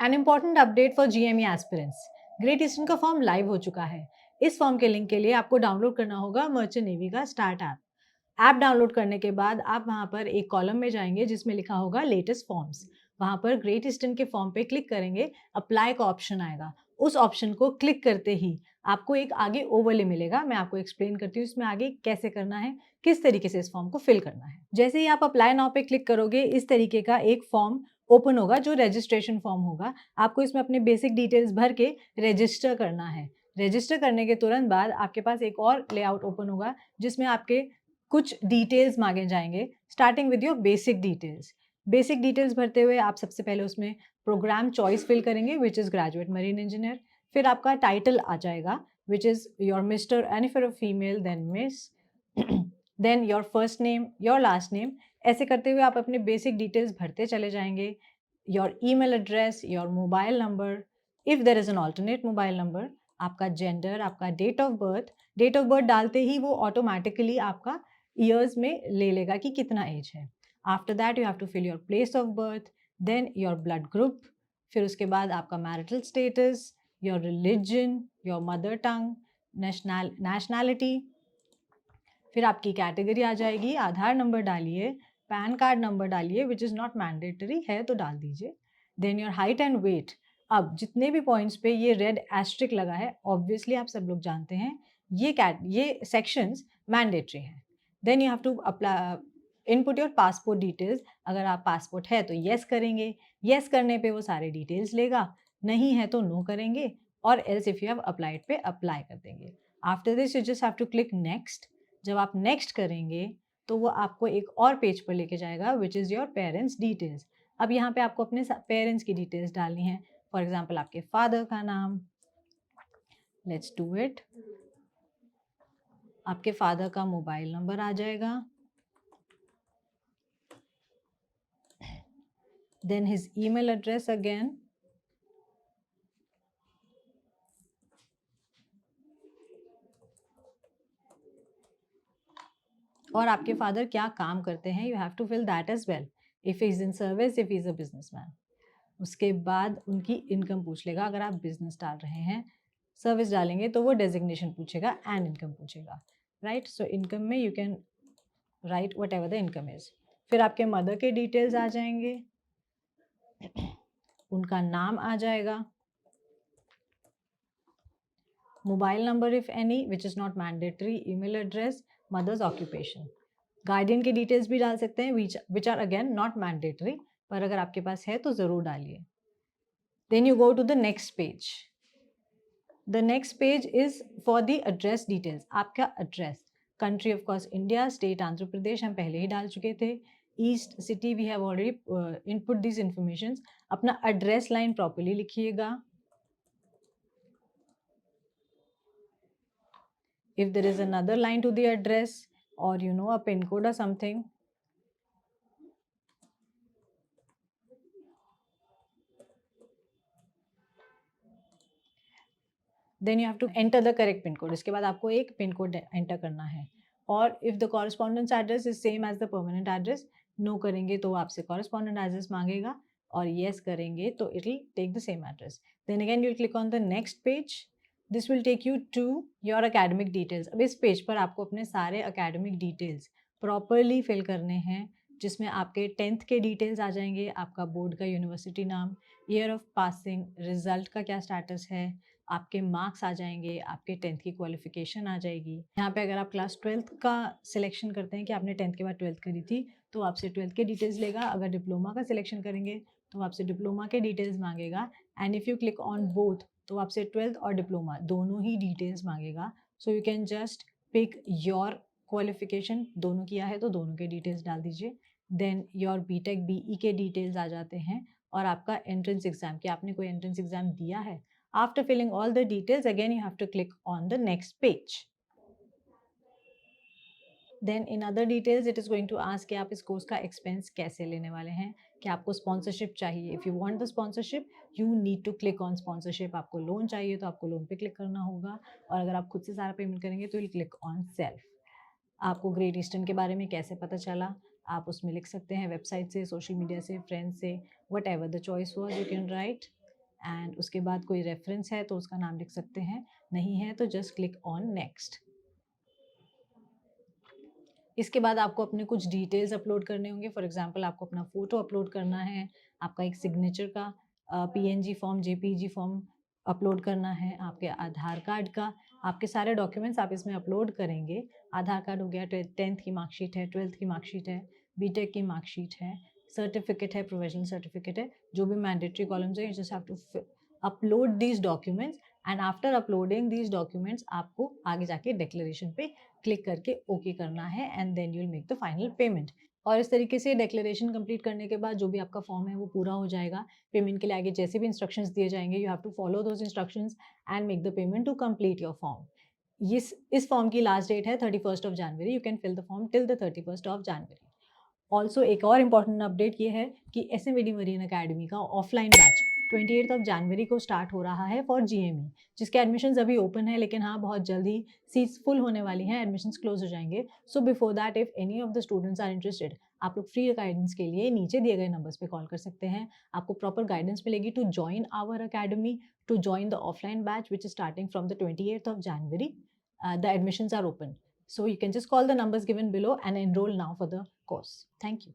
An important update for GME aspirants. Great eastern का form live हो चुका है। इस फॉर्म के लिंक के लिए आपको डाउनलोड करना होगा मर्चेंट नेवी का स्टार्ट ऐप डाउनलोड करने के बाद आप वहां पर एक कॉलम में जाएंगे जिसमें लिखा होगा लेटेस्ट फॉर्म्स। वहां पर ग्रेट ईस्टर्न के फॉर्म पे क्लिक करेंगे, अप्लाई का ऑप्शन आएगा। उस ऑप्शन को क्लिक करते ही आपको एक आगे ओवरले मिलेगा। मैं आपको एक्सप्लेन करती हूँ इसमें आगे कैसे करना है, किस तरीके से इस फॉर्म को फिल करना है। जैसे ही आप अप्लाई नाउ पे क्लिक करोगे, इस तरीके का एक फॉर्म ओपन होगा जो रजिस्ट्रेशन फॉर्म होगा। आपको इसमें अपने बेसिक डिटेल्स भर के रजिस्टर करना है। रजिस्टर करने के तुरंत बाद आपके पास एक और लेआउट ओपन होगा जिसमें आपके कुछ डिटेल्स मांगे जाएंगे, starting with your basic details. Basic details भरते हुए आप सबसे पहले उसमें प्रोग्राम चॉइस फिल करेंगे which is graduate marine engineer. फिर आपका टाइटल आ जाएगा which is your mister, and if you are female then miss, then your first name, your last name. ऐसे करते हुए आप अपने बेसिक डिटेल्स भरते चले जाएंगे। Your email address, your mobile number, if there is an alternate mobile number, आपका gender, आपका date of birth. Date of birth डालते ही वो ऑटोमेटिकली आपका ईयर्स में ले लेगा कि कितना एज है। After that you have to fill your place of birth, then your blood group, फिर उसके बाद आपका marital status, your religion, your mother tongue, nationality, फिर आपकी कैटेगरी आ जाएगी। आधार नंबर डालिए, पैन कार्ड नंबर डालिए, विच इज़ नॉट मैंडेटरी, है तो डाल दीजिए। Then your height and weight. अब जितने भी पॉइंट्स पे ये रेड एस्ट्रिक लगा है, ऑब्वियसली आप सब लोग जानते हैं ये सेक्शंस मैंडेटरी हैं। Then you have to apply input your passport details. अगर आप पासपोर्ट है तो येस करेंगे, येस करने पे वो सारे डिटेल्स लेगा, नहीं है तो नो करेंगे, और else if you have applied पे अप्लाई कर देंगे। After this you just have to click next. जब आप नेक्स्ट करेंगे तो वो आपको एक और पेज पर लेके जाएगा which is your parents details. अब यहाँ पे आपको अपने पेरेंट्स की डिटेल्स डालनी है। फॉर एग्जाम्पल आपके फादर का नाम, लेट्स डू इट। आपके फादर का मोबाइल नंबर आ जाएगा, then his email address again, और आपके फादर क्या काम करते हैं, you have to fill that as well, if he is in service, if he is a businessman. उसके बाद उनकी इनकम पूछ लेगा। अगर आप बिजनेस डाल रहे हैं, सर्विस डालेंगे तो वो डेजिग्नेशन पूछेगा एंड इनकम पूछेगा, राइट। सो इनकम में you can write what ever the income is. फिर आपके मदर के डिटेल्स आ जाएंगे, उनका नाम आ जाएगा, mobile number if any which is not mandatory, email address, mother's occupation. Guardian के डिटेल्स भी डाल सकते हैं which are again not mandatory, पर अगर आपके पास है तो ज़रूर डालिए। Then you go to the next page. The next page is for the address details. आपका address, country of course India, state Andhra Pradesh हम पहले ही डाल चुके थे, east city we have already input this information. अपना एड्रेस लाइन प्रॉपर्ली लिखिएगा। If there is another line to the address, or you know a pin code or something, then you have to enter the correct pin code. इसके बाद आपको एक pin code enter करना है। और if the correspondence address is same as the permanent address, no करेंगे तो आपसे correspondent address मांगेगा, और yes करेंगे तो it will take the same address. Then again you will click on the next page. This will take you to your academic details. अब इस page पर आपको अपने सारे academic details प्रॉपरली फिल करने हैं, जिसमें आपके 10th के डिटेल्स आ जाएंगे, आपका बोर्ड का यूनिवर्सिटी नाम, ईयर ऑफ पासिंग, रिजल्ट का क्या स्टेटस है, आपके मार्क्स आ जाएंगे, आपके 10th की क्वालिफिकेशन आ जाएगी। यहाँ पे अगर आप क्लास 12th का सिलेक्शन करते हैं कि आपने 10th के बाद 12th करी थी, तो आपसे 12th के डिटेल्स लेगा। अगर डिप्लोमा का सिलेक्शन करेंगे तो आपसे डिप्लोमा के डिटेल्स मांगेगा, and if you click on both तो आपसे 12th और डिप्लोमा दोनों ही डिटेल्स मांगेगा। So you can just pick your qualification, दोनों किया है तो दोनों के डिटेल्स डाल दीजिए। देन योर बीटेक बीई के डिटेल्स आ जाते हैं, और आपका एंट्रेंस एग्जाम, कि आपने कोई एंट्रेंस एग्जाम दिया है। After filling all the details, again you have to click on the next page. Then in other details it is going to ask कि आप इस कोर्स का एक्सपेंस कैसे लेने वाले हैं, कि आपको स्पॉन्सरशिप चाहिए। If you want the sponsorship you need to click on sponsorship. आपको लोन चाहिए तो आपको लोन पे क्लिक करना होगा, और अगर आप खुद से सारा पेमेंट करेंगे तो विल क्लिक ऑन सेल्फ। आपको ग्रेट ईस्टर्न के बारे में कैसे पता चला, आप उसमें लिख सकते हैं, वेबसाइट से, सोशल मीडिया से, फ्रेंड्स से, what ever the choice was, you can write. And उसके बाद कोई रेफरेंस है तो उसका नाम लिख सकते हैं, नहीं है तो जस्ट क्लिक ऑन नेक्स्ट। इसके बाद आपको अपने कुछ डिटेल्स अपलोड करने होंगे। फॉर एग्जांपल आपको अपना फ़ोटो अपलोड करना है, आपका एक सिग्नेचर का PNG form, JPEG form upload करना है, आपके आधार कार्ड का, आपके सारे डॉक्यूमेंट्स आप इसमें अपलोड करेंगे। आधार कार्ड हो गया, 10th की मार्कशीट है, 12th की मार्कशीट है, बीटेक की मार्कशीट है, सर्टिफिकेट है, प्रोविजनल सर्टिफिकेट है, जो भी मैंडेटरी कॉलम्स है, you just have to upload these documents and after uploading these documents आपको आगे जाके डिक्लेरेशन पे क्लिक करके ओके करना है and then you will make the final payment. और इस तरीके से डिक्लेरेशन कंप्लीट करने के बाद जो भी आपका फॉर्म है वो पूरा हो जाएगा। पेमेंट के लिए आगे जैसे भी इंस्ट्रक्शंस दिए जाएंगे, you have to follow those instructions and make the payment to complete your form. इस फॉर्म की लास्ट डेट है 31st of January. You can fill the form till the 31st of January. Also एक और important update ये है कि SMAD marine academy का offline batch 28 of January को स्टार्ट हो रहा है फॉर GME, जिसके एडमिशन्स अभी ओपन है, लेकिन हाँ बहुत जल्द ही सीट्स फुल होने वाली हैं, एडमिशन्स क्लोज हो जाएंगे। So before that if any of the students are interested, आप लोग फ्री गाइडेंस के लिए नीचे दिए गए नंबर्स पे कॉल कर सकते हैं। आपको प्रॉपर गाइडेंस मिलेगी to join our academy, to join the offline batch which is starting from the 28th of January. The admissions are open. So you can just call the numbers given below and enroll now for the course. Thank you.